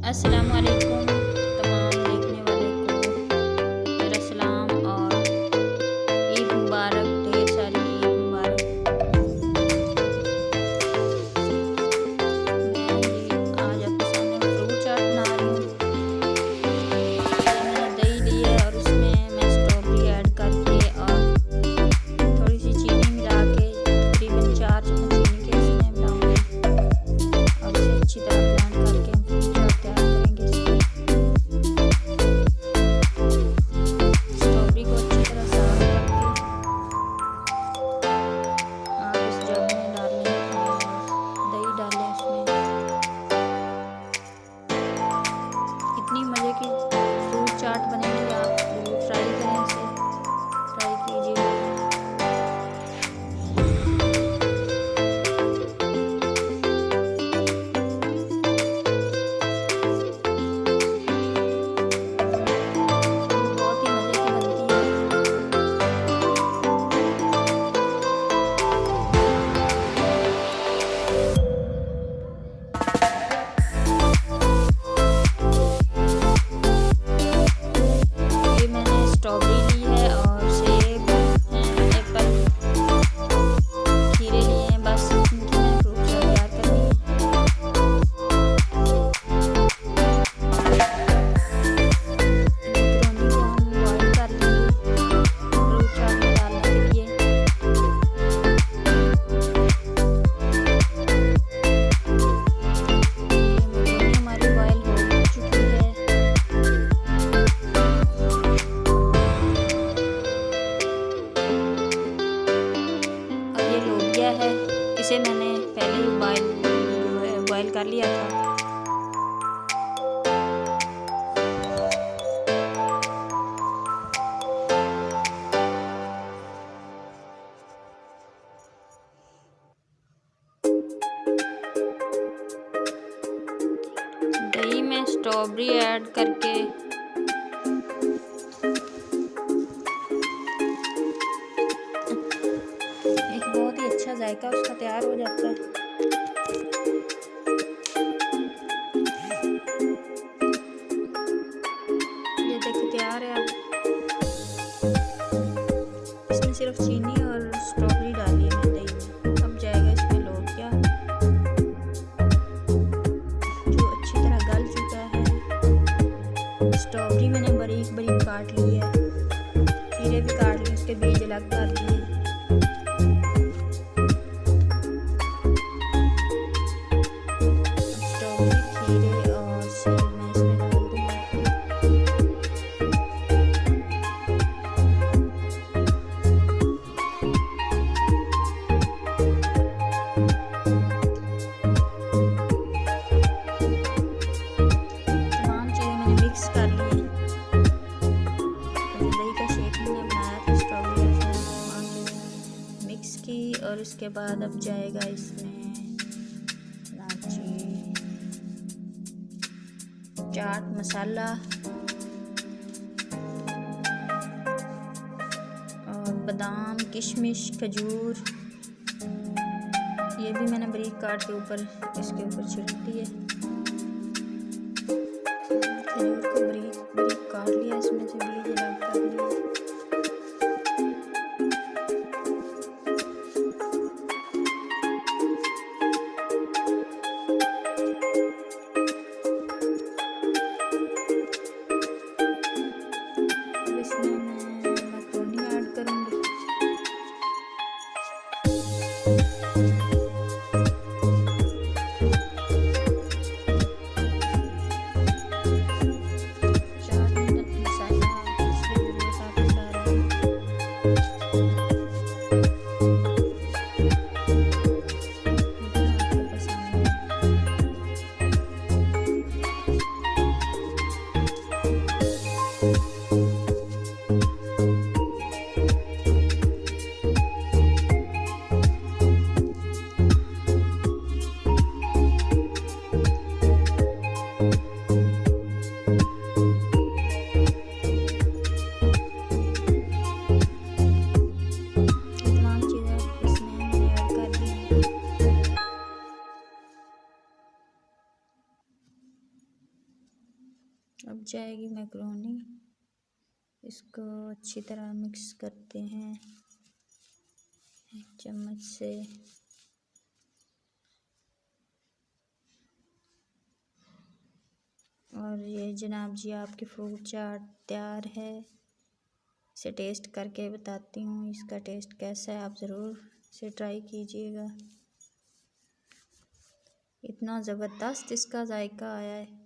अस्सलाम वालेकुम तमाम देखने वाले को मेरा सलाम और ईद मुबारक, ढेर सारी ईद मुबारक। मैं ये आज आपके सामने फ्रूट चाट बना रही हूँ। ये मैंने दही ली है और उसमें मैं स्ट्रॉबेरी ऐड करके और थोड़ी सी चीनी मिला के तकरीबन 4 चम्मच चीनी के इसमें मिलाऊंगी और इसे अच्छी तरह ब्लेंड करके इतनी मज़े की फ्रूट चाट बनेगी, आप जरूर ट्राई करें, इसे ट्राई कीजिए। बहुत ही मज़े की बनती है। स्ट्रॉबेरी ली है और सेब हैं, एप्पल, खीरे लिए हैं। बस इनकी मैंने फ्रूट चाट तैयार करनी है। मकरोनी को हम बॉईल कर लेंगे फ्रूट चाट में डालने के लिए। ये मकरोनी हमारी बॉईल हो चुकी है। है इसे मैंने पहले ही बॉईल कर लिया था। दही में स्ट्रॉबेरी ऐड करके बहुत ही अच्छा जायका उसका तैयार हो जाता है। ये देखिए तैयार है। अब इसमें सिर्फ चीनी और स्ट्रॉबेरी डाली है मैंने दही में। अब जाएगा इसमें लौकिया जो अच्छी तरह गल चुका है। स्ट्रॉबेरी मैंने बारीक बारीक काट ली है, खीरे भी काट लिए, उसके बीज अलग कर दिए। मिक्स कर लिए। दही का शेक मैंने बनाया था, स्ट्रॉबेरी मिक्स की और इसके बाद अब जाएगा इसमें इलायची, चाट मसाला और बादाम, किशमिश, खजूर ये भी मैंने बारीक काट के ऊपर इसके ऊपर छिड़क दिए। खजूर को बारीक बारीक काट लिया, इसमें से बीज अलग कर लिए। अब इसमें मैं मकरोनी ऐड करूँगी। चाट मसाला अब जाएगी मैक्रोनी, इसको अच्छी तरह मिक्स करते हैं एक चम्मच से। और ये जनाब जी आपकी फ्रूट चाट तैयार है। इसे टेस्ट करके बताती हूँ इसका टेस्ट कैसा है, आप ज़रूर इसे ट्राई कीजिएगा। इतना ज़बरदस्त इसका जायका आया है।